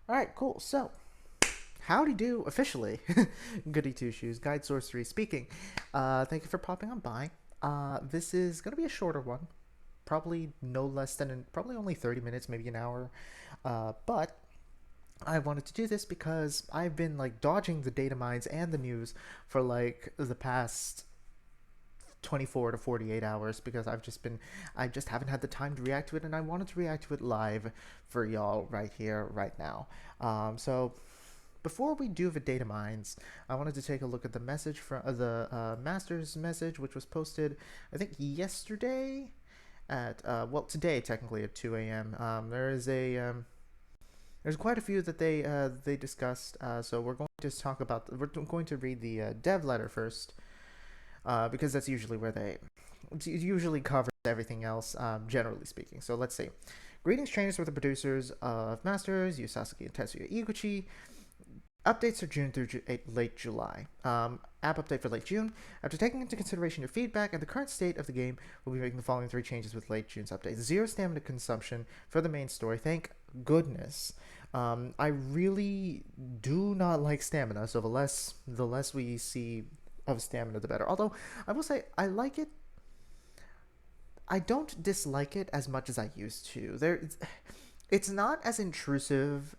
All right, cool. So, howdy do officially. Goody Two Shoes, Guide Source 3 speaking. Thank you for popping on by. This is going to be a shorter one. Probably no less than, probably only 30 minutes, maybe an hour. But I wanted to do this because I've been like dodging the data mines and the news for like the past 24 to 48 hours because I just haven't had the time to react to it, and I wanted to react to it live for y'all right here, right now. So before we do the data mines, I wanted to take a look at the message from the master's message, which was posted, I think, yesterday at well, today technically at 2 a.m. There's quite a few that they discussed. So we're going to talk about. We're going to read the dev letter first, because that's usually where they usually covers everything else, generally speaking. So let's see. Greetings, trainers, with the producers of Masters, Yu Sasuke and Tetsuya Iguchi. Updates are June through late July. App update for late June. After taking into consideration your feedback and the current state of the game, we'll be making the following three changes with late June's update. Zero stamina consumption for the main story. Thank goodness. I really do not like stamina, so the less we see of stamina, the better. Although I will say I like it. I don't dislike it as much as I used to. It's not as intrusive.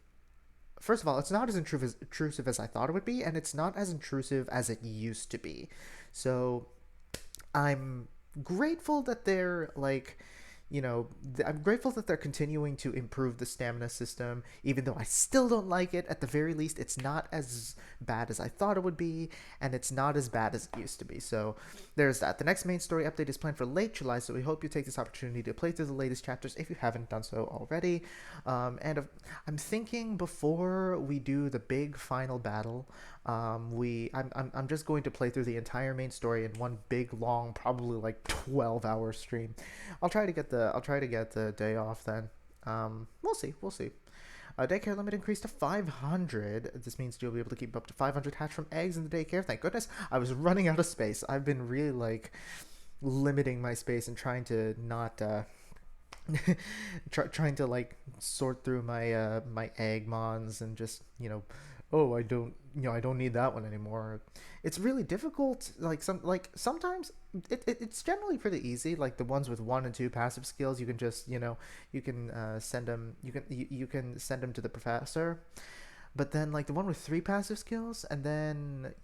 First of all, it's not as intrusive as I thought it would be, and it's not as intrusive as it used to be. So I'm grateful that they're like, I'm grateful that they're continuing to improve the stamina system, even though I still don't like it. At the very least, it's not as bad as I thought it would be, and it's not as bad as it used to be. So there's that. The next main story update is planned for late July, so we hope you take this opportunity to play through the latest chapters if you haven't done so already. I'm thinking before we do the big final battle, I'm just going to play through the entire main story in one big long, probably like 12-hour stream. I'll try to get the day off then. We'll see. Daycare limit increased to 500. This means you'll be able to keep up to 500 hatch from eggs in the daycare. Thank goodness. I was running out of space. I've been really like limiting my space and trying to not trying to like sort through my egg mons and just oh, I don't need that one anymore. It's really difficult. Sometimes it's generally pretty easy. Like the ones with one and two passive skills, you can just you can send them you can send them to the professor. But then like the one with three passive skills, and then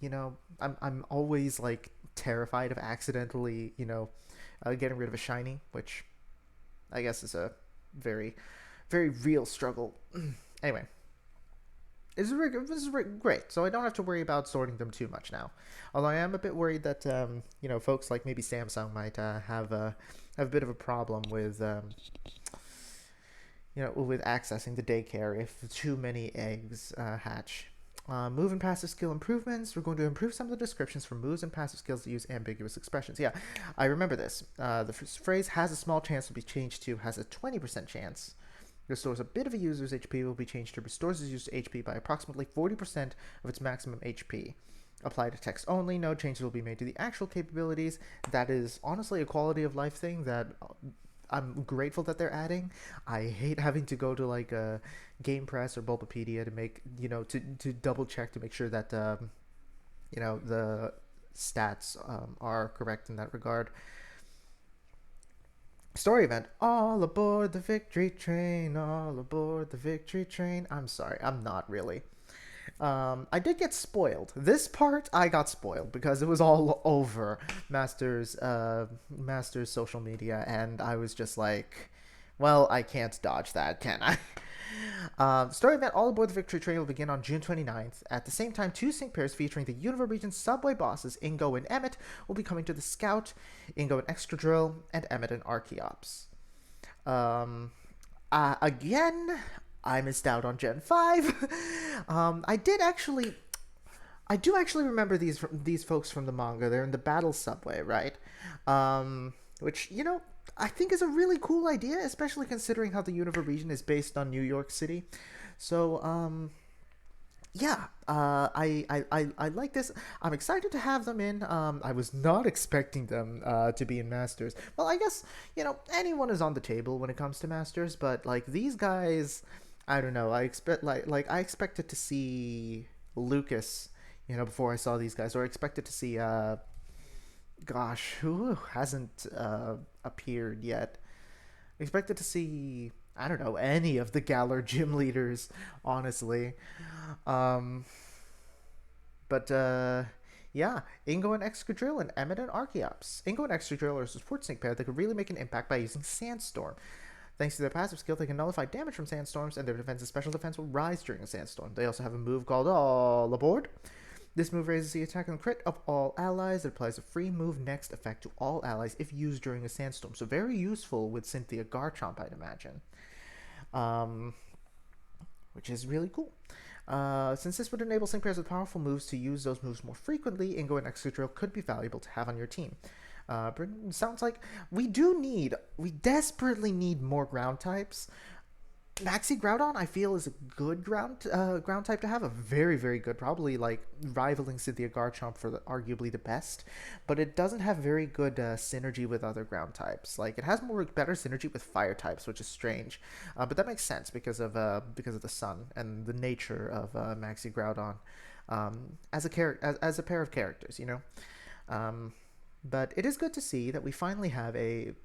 I'm always like terrified of accidentally getting rid of a shiny, which I guess is a very very real struggle. Anyway, this is great, so I don't have to worry about sorting them too much now. Although I am a bit worried that folks like maybe Samsung might have a bit of a problem with with accessing the daycare if too many eggs hatch. Move and passive skill improvements. We're going to improve some of the descriptions for moves and passive skills that use ambiguous expressions. Yeah, I remember this. The phrase "has a small chance" will be changed to "has a 20% chance." Restores a bit of a user's HP will be changed to restores his user's HP by approximately 40% of its maximum HP. Apply to text only. No changes will be made to the actual capabilities. That is honestly a quality of life thing that I'm grateful that they're adding. I hate having to go to like a Game Press or Bulbapedia to make to double check to make sure that the stats are correct in that regard. Story event. All aboard the victory train. All aboard the victory train. I'm sorry. I'm not really. I did get spoiled. This part I got spoiled because it was all over Master's social media, and I was just like, well, I can't dodge that, can I? Story event All Aboard the Victory Train will begin on June 29th. At the same time, two sync pairs featuring the Unova region subway bosses Ingo and Emmit will be coming to the Scout, Ingo and Excadrill, and Emmit and Archeops. Again, I missed out on Gen 5. I do actually remember these folks from the manga. They're in the Battle Subway, right? Which I think is a really cool idea, especially considering how the Unova region is based on New York City. So yeah, I like this. I'm excited to have them in. I was not expecting them to be in Masters. Well, I guess anyone is on the table when it comes to Masters, but like these guys, I don't know. I expect I expected to see Lucas, before I saw these guys, or I expected to see gosh, who hasn't appeared yet? I expected to see, I don't know, any of the Galar gym leaders, honestly. Um, but yeah, Ingo and Excadrill and Emmett and Archeops. Ingo and Excadrill are a support sync pair that could really make an impact by using Sandstorm. Thanks to their passive skill, they can nullify damage from sandstorms, and their defense and special defense will rise during a sandstorm. They also have a move called All Aboard. This move raises the attack and crit of all allies. It applies a free move next effect to all allies if used during a sandstorm. So very useful with Cynthia Garchomp, I'd imagine. Um, which is really cool. Since this would enable sync pairs with powerful moves to use those moves more frequently, Ingo and Excadrill could be valuable to have on your team. Sounds like we desperately need more ground types. Maxi Groudon, I feel, is a good ground type to have. A very, very good, probably like rivaling Cynthia Garchomp for arguably the best. But it doesn't have very good synergy with other ground types. Like it has better synergy with fire types, which is strange. But that makes sense because of the sun and the nature of Maxi Groudon as a pair of characters, But it is good to see that we finally have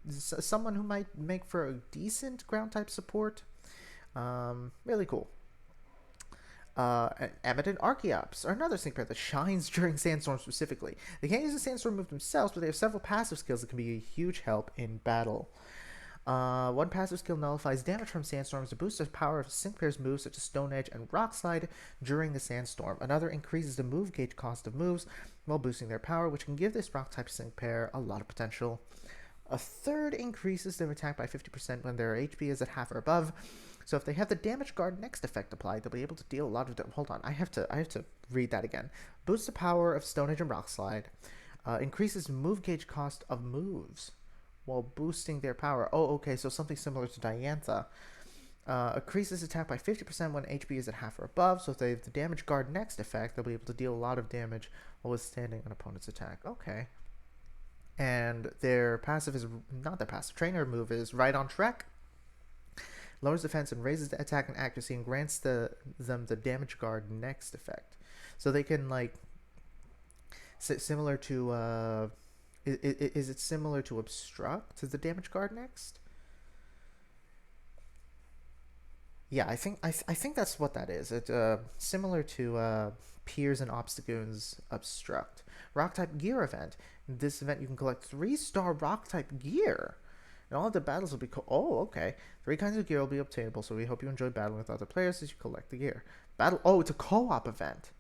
someone who might make for a decent ground type support. Really cool. Emmett and Archeops are another sync pair that shines during sandstorms specifically. They can't use a sandstorm move themselves, but they have several passive skills that can be a huge help in battle. One passive skill nullifies damage from sandstorms to boost the power of sync pair's moves such as Stone Edge and Rock Slide during the sandstorm. Another increases the move gauge cost of moves while boosting their power, which can give this rock type sync pair a lot of potential. A third increases their attack by 50% when their HP is at half or above. So if they have the damage guard next effect applied, they'll be able to deal a lot of damage. Hold on, I have to read that again. Boosts the power of Stone Edge and Rock Slide. Increases move gauge cost of moves while boosting their power. Oh, okay, so something similar to Diantha. Increases attack by 50% when HP is at half or above. So if they have the damage guard next effect, they'll be able to deal a lot of damage while withstanding an opponent's attack. Okay. And their passive is not their passive. Trainer move is Right on Track. Lowers defense and raises the attack and accuracy and grants them the damage guard next effect. So they can similar to is it similar to Obstruct? Is the damage guard next? Yeah, I think that's what that is. It's similar to Piers and Obstagoon's Obstruct. Rock type gear event. In this event, you can collect 3-star rock type gear. And all of the battles will be oh, okay. 3 kinds of gear will be obtainable, so we hope you enjoy battling with other players as you collect the gear. Oh, it's a co-op event.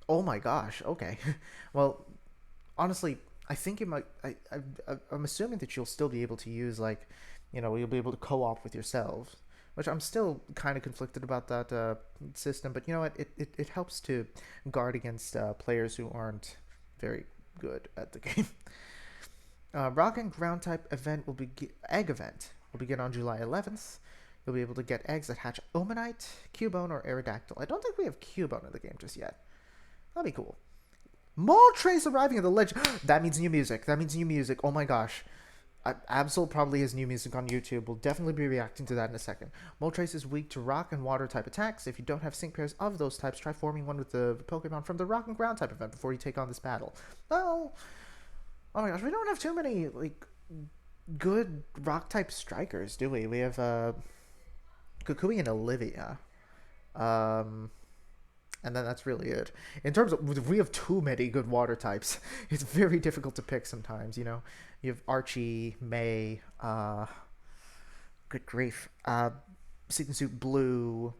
Oh my gosh, okay. Well, honestly, I think it might. I'm assuming that you'll still be able to use you'll be able to co-op with yourselves, which I'm still kind of conflicted about that system. But you know what? It helps to guard against players who aren't very good at the game. Rock and ground type event egg event will begin on July 11th. You'll be able to get eggs that hatch Omanite, Cubone, or Aerodactyl. I don't think we have Cubone in the game just yet. That'd be cool. Moltres arriving at the ledge. That means new music. Oh my gosh. Absol probably has new music on YouTube. We'll definitely be reacting to that in a second. Moltres is weak to rock and water type attacks. If you don't have sync pairs of those types, try forming one with the Pokemon from the rock and ground type event before you take on this battle. Oh my gosh, we don't have too many good rock type strikers, do we? We have Kukui and Olivia. And then that's really it. In terms of, we have too many good water types. It's very difficult to pick sometimes, You have Archie, May, good grief, Seton Suit Blue.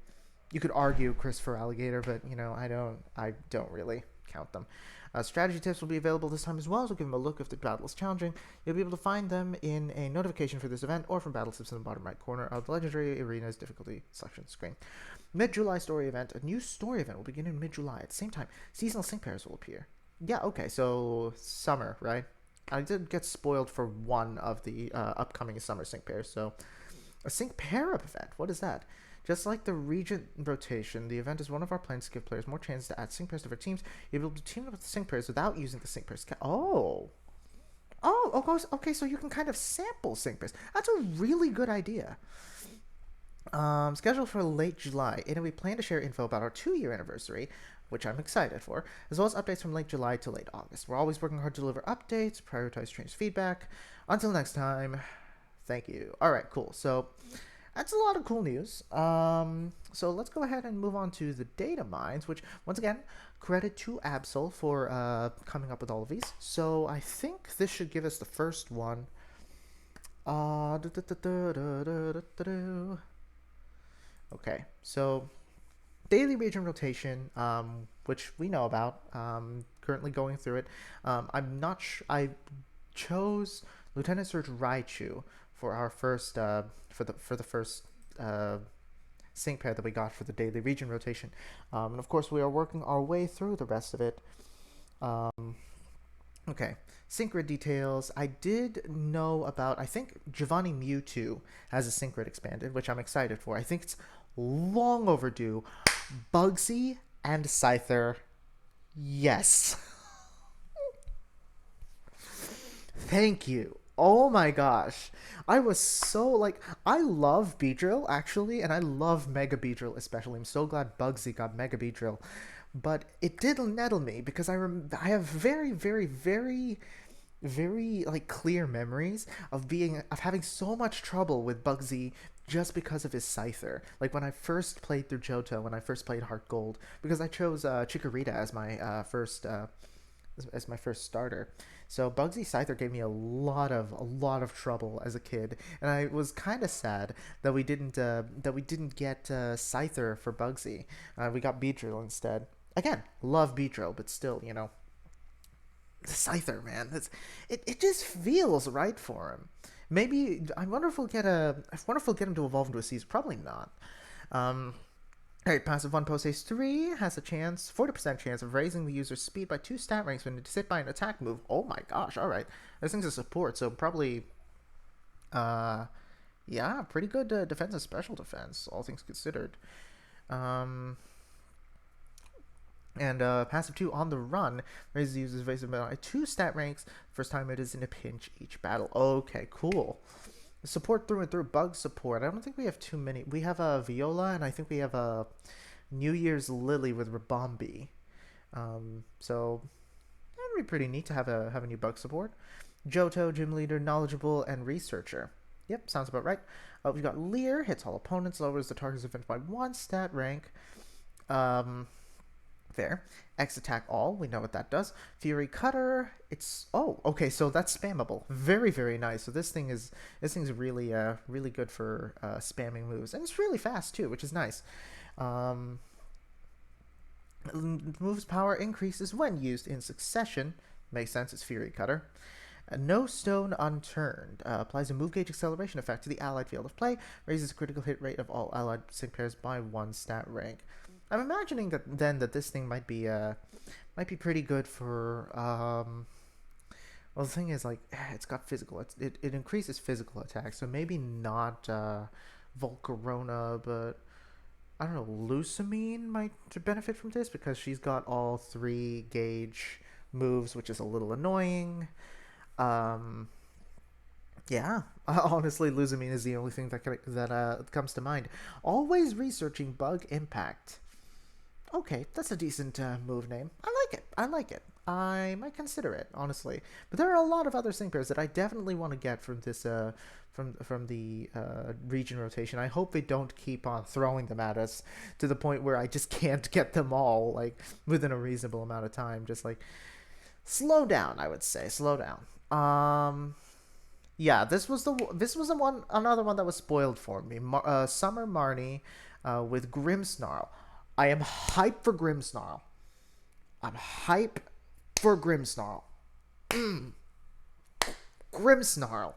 You could argue Christopher Alligator, but, I don't really count them. Strategy tips will be available this time as well, so give them a look if the battle is challenging. You'll be able to find them in a notification for this event or from battle tips in the bottom right corner of the Legendary Arena's difficulty selection screen. Mid-July story event. A new story event will begin in mid-July. At the same time, seasonal sync pairs will appear. Yeah, okay, so summer, right? I did get spoiled for one of the upcoming summer sync pairs, so a sync pair-up event. What is that? Just like the Regent rotation, the event is one of our plans to give players more chances to add sync pairs to their teams. You'll be able to team up with the sync pairs without using the sync pairs. Okay, so you can kind of sample sync pairs. That's a really good idea. Scheduled for late July, and we plan to share info about our 2-year anniversary, which I'm excited for, as well as updates from late July to late August. We're always working hard to deliver updates, prioritize streams feedback. Until next time, thank you. All right, cool. So that's a lot of cool news. So let's go ahead and move on to the data mines, which once again, credit to Absol for coming up with all of these. So I think this should give us the first one. Okay, so daily region rotation, which we know about. Currently going through it. I'm not. I chose Lieutenant Surge Raichu for our first for the first sync pair that we got for the daily region rotation, and of course we are working our way through the rest of it. Okay, sync grid details. I did know about. I think Giovanni Mewtwo has a sync grid expanded, which I'm excited for. I think it's long overdue. Bugsy and Scyther, yes. Thank you. Oh my gosh. I was so like I love Beedrill actually, and I love Mega Beedrill especially. I'm so glad Bugsy got Mega Beedrill. But it did nettle me because I have very like clear memories of having so much trouble with Bugsy just because of his Scyther. Like when I first played through Johto, when I first played Heart Gold, because I chose Chikorita as my first as my first starter. So Bugsy Scyther gave me a lot of trouble as a kid, and I was kind of sad that we didn't get Scyther for Bugsy. We got Beedrill instead. Again, love Beedrill, but still, the Scyther, man, it just feels right for him. Maybe I wonder if we'll get him to evolve into a Caesar. Probably not. Um, Alright, passive 1 post haste 3 has a 40% chance of raising the user's speed by 2 stat ranks when it's hit by an attack move. Oh my gosh, alright. This thing's a support, so probably, uh, yeah, pretty good defense and special defense, all things considered. Um, and passive 2 on the run raises the user's evasive by 2 stat ranks first time it is in a pinch each battle. Okay, cool. Support through and through. Bug support. I don't think we have too many. We have a Viola, and I think we have a New Year's Lily with Rabombi. So that would be pretty neat to have a new bug support. Johto, gym leader, knowledgeable, and researcher. Yep, sounds about right. We've got Leer, hits all opponents, lowers the target's defense by 1 stat rank. There. X attack all. We know what that does. Fury Cutter. It's okay. So that's spammable. Very very nice. So this thing's really good for spamming moves, and it's really fast too, which is nice. Um, moves power increases when used in succession. Makes sense. It's Fury Cutter. No Stone Unturned applies a move gauge acceleration effect to the allied field of play, raises the critical hit rate of all allied sync pairs by 1 stat rank. I'm imagining that this thing might be pretty good for well, the thing is, like, it's got physical. It increases physical attack, so maybe not Volcarona, but I don't know. Lusamine might benefit from this because she's got all 3 gauge moves, which is a little annoying. Um, yeah, honestly, Lusamine is the only thing that comes to mind. Always researching bug impact. Okay, that's a decent move name. I like it. I like it. I might consider it, honestly. But there are a lot of other sync pairs that I definitely want to get from this from the region rotation. I hope they don't keep on throwing them at us to the point where I just can't get them all like within a reasonable amount of time. Just like slow down, I would say. Slow down. Yeah, this was another one that was spoiled for me. Summer Marnie with Grimmsnarl. I am hype for Grimmsnarl. I'm hype for Grimmsnarl. Grimmsnarl.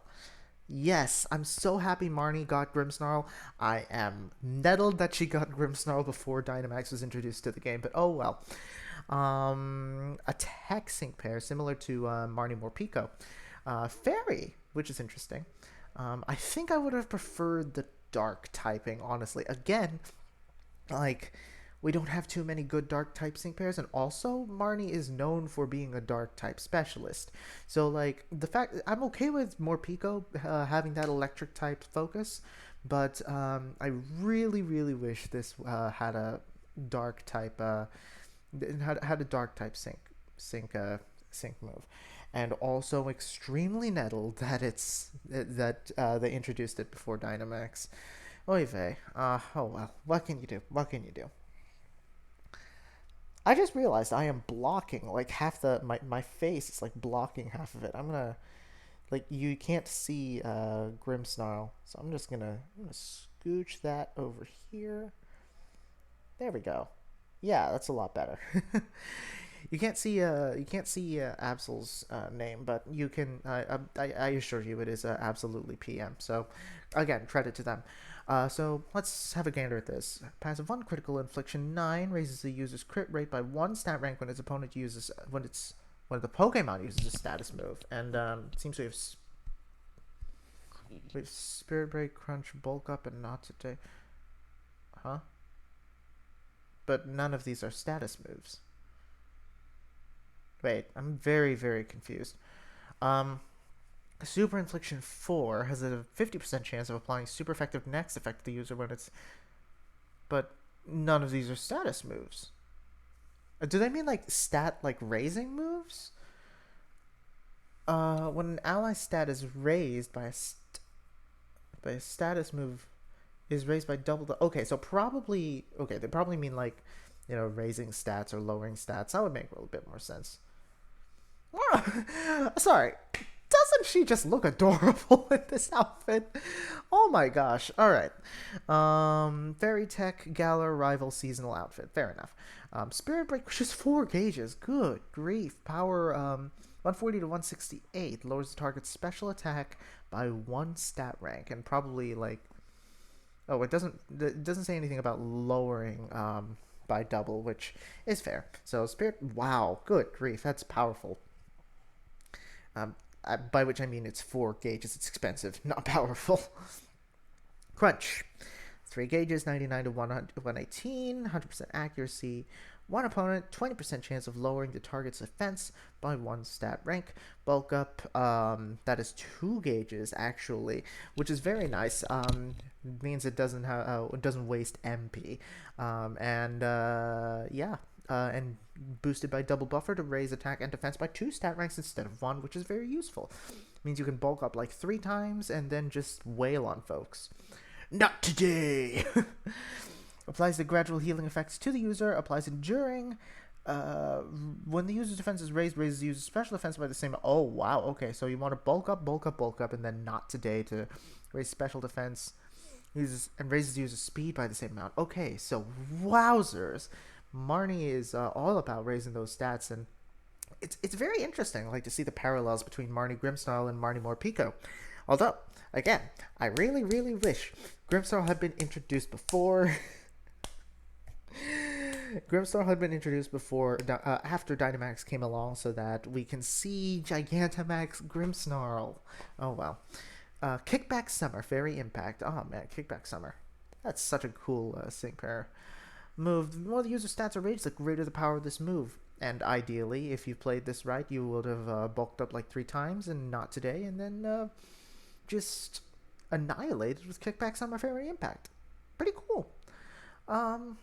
Yes, I'm so happy Marnie got Grimmsnarl. I am nettled that she got Grimmsnarl before Dynamax was introduced to the game, but oh well. A tech sync pair similar to Marnie Morpeko. Fairy, which is interesting. I think I would have preferred the dark typing, honestly. Again, like, we don't have too many good dark type sync pairs, and also Marnie is known for being a dark type specialist. So like the fact I'm okay with Morpeko having that electric type focus, But I really, really wish this had a dark type had a dark type sync sync move, and also extremely nettled that they introduced it before Dynamax. Oy vey. Oh well. What can you do? What can you do? I just realized I am blocking like half my face is like blocking half of it. I'm gonna like you can't see Grimmsnarl, so I'm gonna scooch that over here. There we go. Yeah, that's a lot better. You can't see Absol's name, but you can. I assure you, it is absolutely PM. So, again, credit to them. So let's have a gander at this. Passive 1 critical infliction 9 raises the user's crit rate by 1 stat rank when its opponent uses when the Pokemon uses a status move. And it seems we have Spirit Break, Crunch, Bulk Up, and Not Today. Huh? But none of these are status moves. Wait, I'm very, very confused. Um, Super Infliction 4 has a 50% chance of applying super effective next effect to the user when it's. But none of these are status moves. Do they mean like raising moves? When an ally stat is raised by a status move, is raised by double the. Okay, so probably. Okay, they probably mean like, raising stats or lowering stats. That would make a little bit more sense. Sorry. Doesn't she just look adorable in this outfit? Oh my gosh. Alright. Fairy Tech Galar Rival Seasonal Outfit. Fair enough. Spirit Break, which is 4 gauges. Good grief. Power 140 to 168. Lowers the target's special attack by 1 stat rank. And probably like. Oh, it doesn't say anything about lowering by double, which is fair. So Spirit. Wow. Good grief. That's powerful. By which I mean it's 4 gauges. It's expensive, not powerful. Crunch. 3 gauges, 99 to 118, 100% accuracy. 1 opponent, 20% chance of lowering the target's defense by 1 stat rank. Bulk up, that is 2 gauges actually, which is very nice. Means it doesn't waste MP. Yeah. And boosted by double buffer to raise attack and defense by 2 stat ranks instead of 1, which is very useful. Means you can bulk up like 3 times and then just wail on folks. Not today! Applies the gradual healing effects to the user. Applies enduring. When the user's defense is raised, raises the user's special defense by the same. Oh wow! Okay, so you want to bulk up, and then not today to raise special defense. Uses and raises the user's speed by the same amount. Okay, so wowzers. Marnie is all about raising those stats, and it's very interesting, like to see the parallels between Marnie Grimmsnarl and Marnie Morpeko. Although, again, I really, really wish Grimmsnarl had been introduced before. Grimmsnarl had been introduced before after Dynamax came along, so that we can see Gigantamax Grimmsnarl. Oh well. Kickback Summer, Fairy Impact. Oh man, Kickback Summer. That's such a cool sync pair. Move. The more the user's stats are raised, the greater the power of this move. And ideally, if you played this right, you would have bulked up like 3 times and not today, and then just annihilated with Kickback Summer Fairy Impact. Pretty cool. And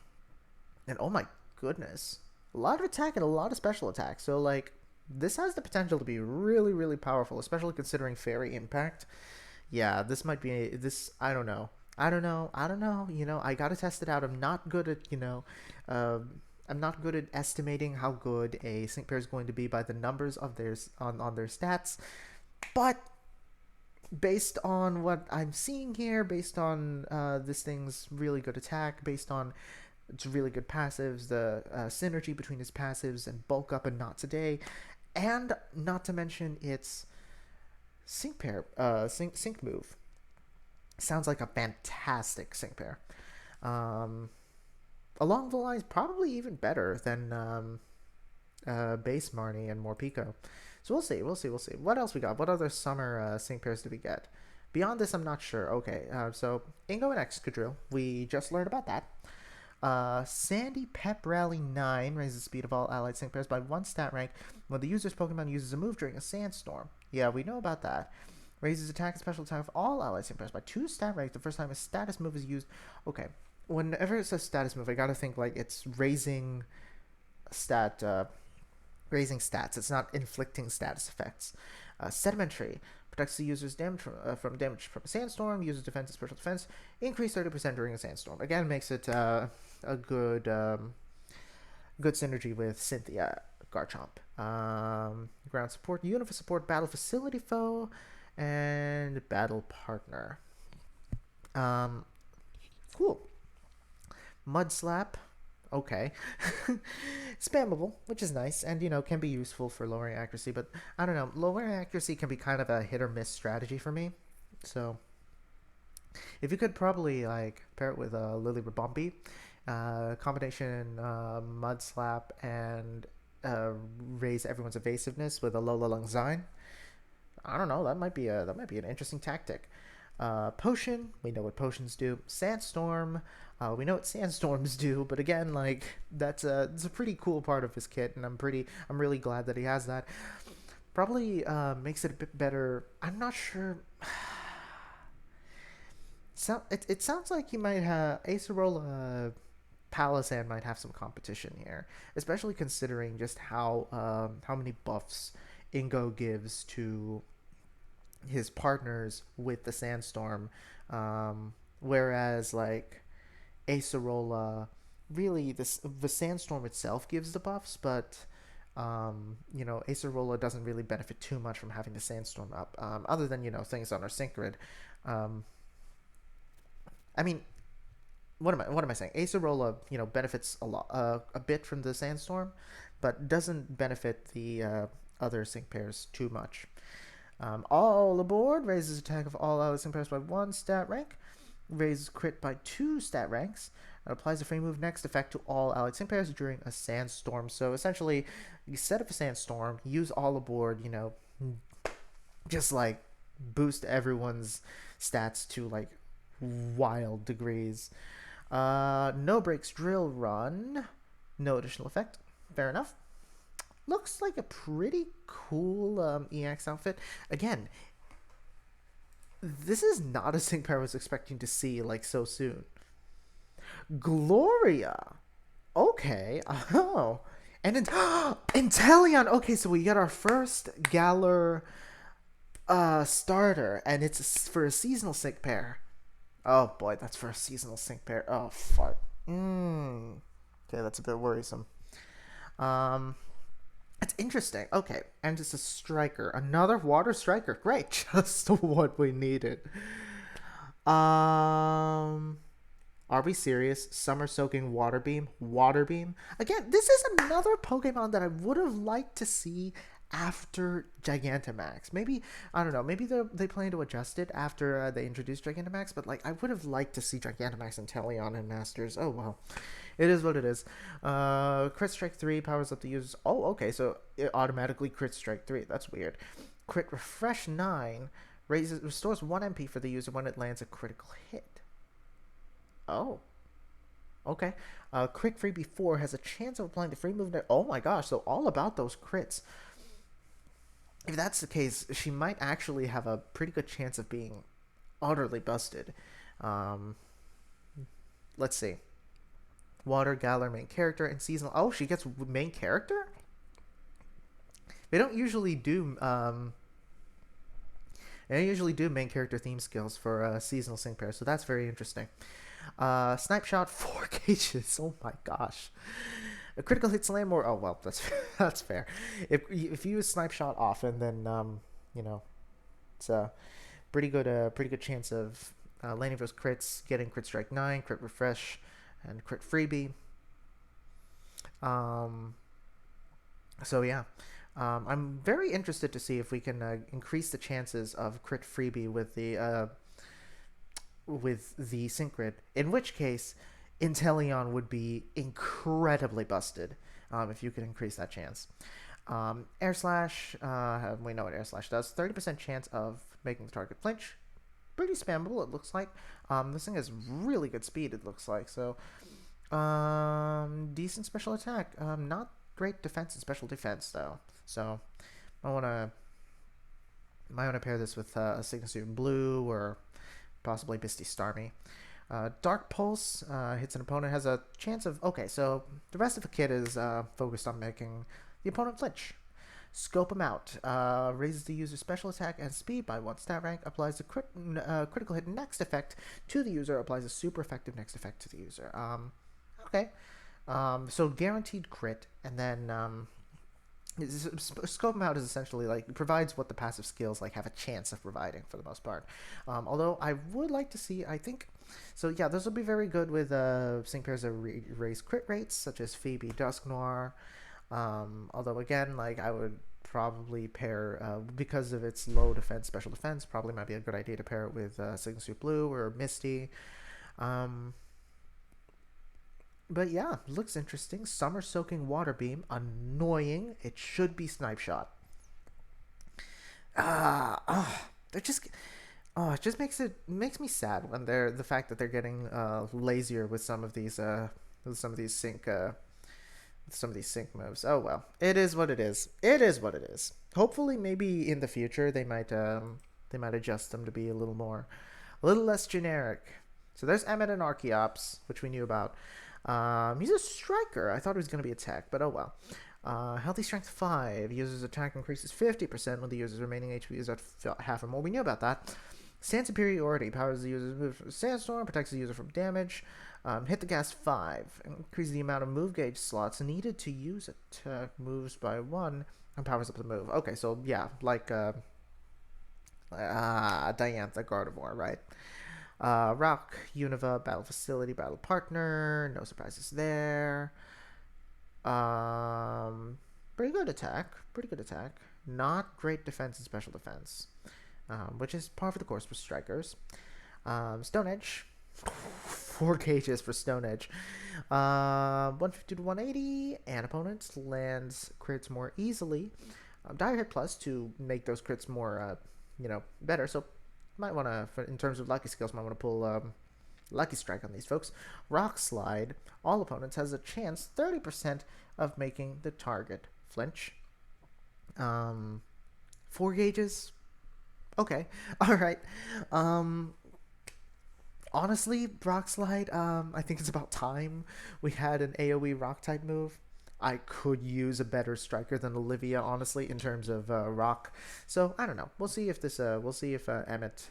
oh my goodness, a lot of attack and a lot of special attack. So like, this has the potential to be really, really powerful, especially considering Fairy Impact. Yeah, this might be I don't know. I don't know. I gotta test it out. I'm not good at I'm not good at estimating how good a sync pair is going to be by the numbers of on their stats, but based on what I'm seeing here, based on this thing's really good attack, based on its really good passives, the synergy between its passives and bulk up and not today, and not to mention its sync pair, sync move. Sounds like a fantastic sync pair. Along the lines, probably even better than base Marnie and Morpeko. So we'll see. What else we got? What other summer sync pairs did we get? Beyond this, I'm not sure. Okay, so Ingo and Excadrill, we just learned about that. Sandy Pep Rally 9 raises the speed of all allied sync pairs by 1 stat rank when the user's Pokemon uses a move during a sandstorm. Yeah, we know about that. Raises attack and special attack of all allies impressed by 2 stat ranks the first time a status move is used. Okay, whenever it says status move, I gotta think like it's raising stat, raising stats. It's not inflicting status effects. Sedimentary protects the user's damage from damage from a sandstorm. Uses defense and special defense increase 30% during a sandstorm. Again, makes it a good good synergy with Cynthia Garchomp. Ground support, unit support, battle facility foe, and battle partner. Cool. Mud slap. Okay. Spammable, which is nice, and can be useful for lowering accuracy, but I don't know. Lowering accuracy can be kind of a hit or miss strategy for me. So if you could probably like pair it with a Lily Rabombi, combination Mud Slap and raise everyone's evasiveness with a Lola Lungzine. I don't know. That might be an interesting tactic. Potion, we know what potions do. Sandstorm, we know what sandstorms do. But again, like it's a pretty cool part of his kit, and I'm really glad that he has that. Probably makes it a bit better. I'm not sure. So it sounds like he might have Acerola. Palisand might have some competition here, especially considering just how many buffs Ingo gives to his partners with the Sandstorm, whereas like Acerola, really the Sandstorm itself gives the buffs, but Acerola doesn't really benefit too much from having the Sandstorm up, other than things on our sync grid. I mean, what am I saying? Acerola, benefits a bit from the Sandstorm, but doesn't benefit the other sync pairs too much. All aboard raises attack of all allies sync pairs by 1 stat rank, raises crit by 2 stat ranks, and applies the free move next effect to all allied sync pairs during a Sandstorm. So essentially, you set up a Sandstorm, use all aboard, just like boost everyone's stats to like wild degrees. No breaks drill run, no additional effect. Fair enough. Looks like a pretty cool EX outfit. Again, this is not a sync pair I was expecting to see like so soon. Gloria. Okay. Oh. And Intellion. Okay, so we got our first Galar starter, and it's for a seasonal sync pair. Oh boy, that's for a seasonal sync pair. Oh fart. Okay, that's a bit worrisome. It's interesting. Okay, and it's a striker, another water striker. Great, just what we needed. Are we serious? Summer soaking water beam. Again, this is another Pokemon that I would have liked to see after Gigantamax. Maybe, I don't know, maybe they plan to adjust it after they introduce Gigantamax, but like I would have liked to see Gigantamax and Intellion and Masters. Oh well, it is what it is. Crit Strike 3 powers up the user's. Oh, okay, so it automatically Crit Strike 3. That's weird. Crit Refresh 9 restores 1 MP for the user when it lands a critical hit. Oh. Okay. Crit Freebie 4 has a chance of applying the free move. Oh my gosh, so all about those crits. If that's the case, she might actually have a pretty good chance of being utterly busted. Let's see. Water, Galar, main character, and seasonal. Oh, she gets main character? They don't usually do main character theme skills for seasonal sync pairs, so that's very interesting. Snipe shot 4 cages. Oh my gosh. A critical hit slam or well, that's fair. If you use snipe shot often, then it's a pretty good chance of landing those crits, getting crit strike 9, crit refresh, and crit freebie. So yeah, I'm very interested to see if we can increase the chances of crit freebie with the sync grid. In which case, Intellion would be incredibly busted if you could increase that chance. Air Slash, we know what Air Slash does. 30% chance of making the target flinch. Pretty spammable, it looks like. This thing has really good speed, it looks like. So, decent special attack. Not great defense and special defense, though. So, I want to Might want to pair this with a Signature Blue or possibly Misty Starmie. Dark Pulse hits an opponent, has a chance of... Okay, so the rest of the kit is focused on making the opponent flinch. Scope him out. Raises the user's special attack and speed by 1 stat rank. Applies a critical hit next effect to the user. Applies a super effective next effect to the user. Okay. So guaranteed crit, and then scope him out is essentially like provides what the passive skills like have a chance of providing for the most part. Although I would like to see, I think, so yeah, those will be very good with sync pairs that raise crit rates, such as Phoebe Dusk Noir. Although again, like I would probably pair because of its low defense, special defense, probably might be a good idea to pair it with Signature Blue or Misty. But yeah, looks interesting. Summer Soaking Water Beam, annoying. It should be Snipe Shot. They're just... Oh, it just makes me sad when the fact that they're getting lazier with some of these sync moves. Oh well, it is what it is. It is what it is. Hopefully, maybe in the future they might adjust them to be a little less generic. So there's Emmit and Archeops, which we knew about. He's a striker. I thought he was going to be a tech, but oh well. Healthy strength 5. User's attack increases 50% when the user's remaining HP is at half or more. We knew about that. Sand Superiority powers the user's move from Sandstorm, protects the user from damage. Hit the gas 5. Increases the amount of move gauge slots needed to use attack moves by 1 and powers up the move. Okay, so yeah, like Diantha Gardevoir, right? Rock, Unova, Battle Facility, Battle Partner. No surprises there. Pretty good attack. Not great defense and special defense, which is par for the course for strikers. Stone Edge. 4 gauges for Stone Edge. 150 to 180, and opponents lands crits more easily. Dire Hit Plus to make those crits more, better. So might want to, in terms of lucky skills, might want to pull Lucky Strike on these folks. Rock Slide. All opponents has a chance 30% of making the target flinch. 4 gauges. Okay. All right. Honestly, Rock Slide, I think it's about time we had an AoE rock type move. I could use a better striker than Olivia, honestly, in terms of rock. So I don't know. We'll see if Emmit,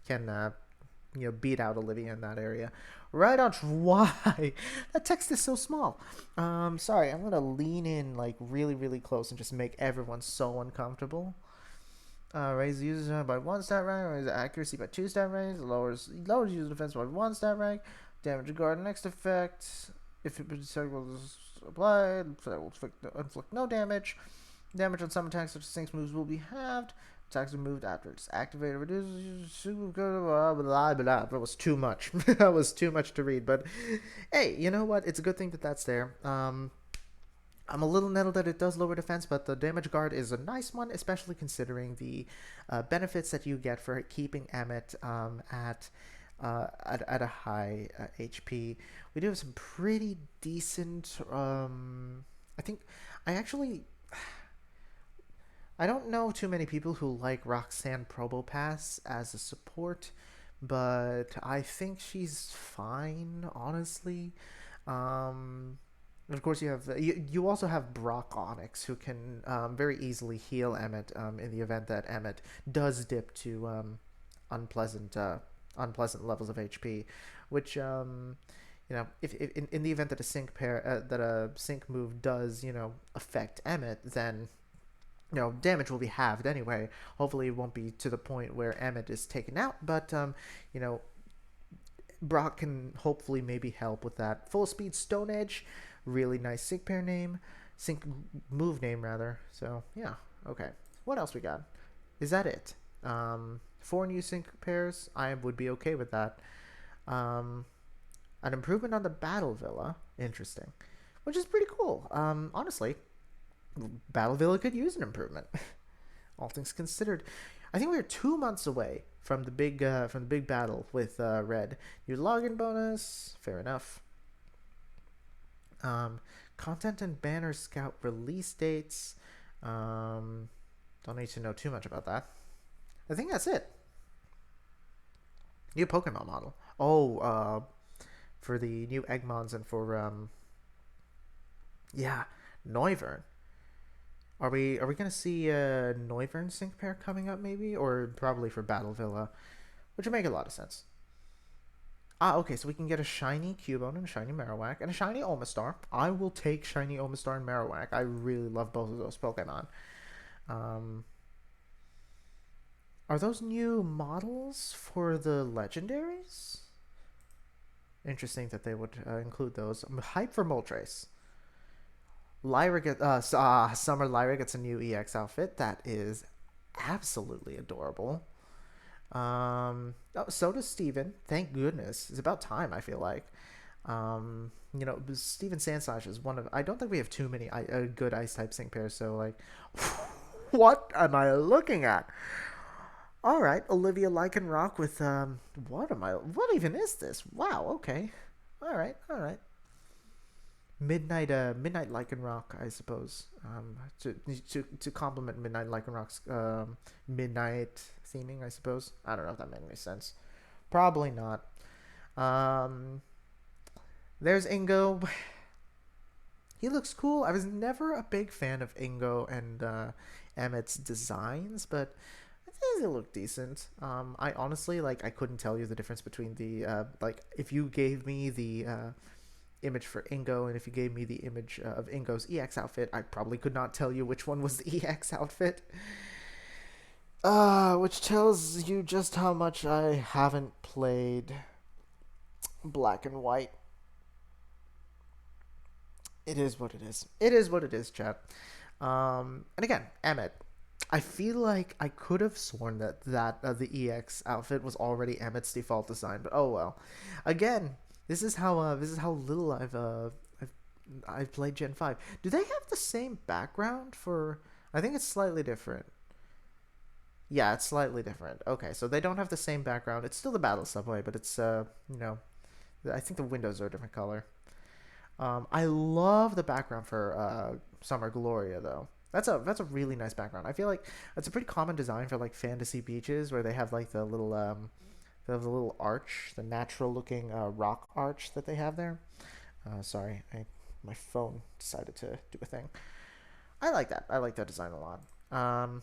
can beat out Olivia in that area. Right on. Why? That text is so small. Sorry, I'm gonna lean in like really, really close and just make everyone so uncomfortable. Raise the user by 1 stat rank, raise accuracy by 2 stat ranks, lowers user defense by 1 stat rank, damage guard next effect. If it is applied, that will inflict no damage. Damage on some attacks such as Sync's moves will be halved. Attacks are moved after it's activated. Reduces blah blah blah. That was too much. That was too much to read. But hey, you know what? It's a good thing that that's there. I'm a little nettled that it does lower defense, but the damage guard is a nice one, especially considering the benefits that you get for keeping Emmit at a high HP. We do have some pretty decent. I don't know too many people who like Roxanne Probopass as a support, but I think she's fine, honestly. Of course, you also have Brock Onyx, who can very easily heal Emmit in the event that Emmit does dip to unpleasant levels of HP, which if in the event that a sync move does affect Emmit, then damage will be halved anyway. Hopefully, it won't be to the point where Emmit is taken out, but Brock can hopefully maybe help with that. Full Speed Stone Edge. Really nice sync move name rather. So yeah, okay. What else we got? Is that it? 4 new sync pairs. I would be okay with that. An improvement on the Battle Villa. Interesting. Which is pretty cool. Honestly, Battle Villa could use an improvement. All things considered. I think we're 2 months away from the big battle with Red. New login bonus. Fair enough. Content and banner scout release dates. Don't need to know too much about that. I think that's it. New Pokemon model. Oh, for the new Eggmons and for yeah, Noivern. Are we gonna see a Noivern sync pair coming up maybe, or probably for Battle Villa, which would make a lot of sense. Ah, okay, so we can get a shiny Cubone and a shiny Marowak and a shiny Omastar. I will take shiny Omastar and Marowak. I really love both of those Pokemon. Um, are those new models for the legendaries? Interesting that they would include those. I'm hyped for Moltres. Summer Lyra gets a new EX outfit that is absolutely adorable. So does Steven. Thank goodness. It's about time, I feel like. Steven Sandslash is one of. I don't think we have too many good ice type sync pairs, so, like. What am I looking at? Alright, Olivia Lycanroc with. What am I. What even is this? Wow, okay. Alright, alright. Midnight Lycanroc, I suppose. To complement Midnight Lycanroc's midnight theming, I suppose. I don't know if that made any sense. Probably not. Um, there's Ingo. He looks cool. I was never a big fan of Ingo and Emmett's designs, but I think they look decent. I honestly, like, I couldn't tell you the difference between the like, if you gave me the image for Ingo, and if you gave me the image of Ingo's EX outfit, I probably could not tell you which one was the EX outfit. Which tells you just how much I haven't played Black and White. It is what it is. It is what it is, chat. And again, Emmett. I feel like I could have sworn that the EX outfit was already Emmett's default design, but oh well. Again, this is how little I've played Gen 5. Do they have the same background for? I think it's slightly different. Yeah, it's slightly different. Okay, so they don't have the same background. It's still the Battle Subway, but it's I think the windows are a different color. I love the background for Summer Gloria though. That's a really nice background. I feel like it's a pretty common design for like fantasy beaches where they have like the little arch, the natural looking rock arch that they have there. Sorry, my phone decided to do a thing. I like that. I like that design a lot.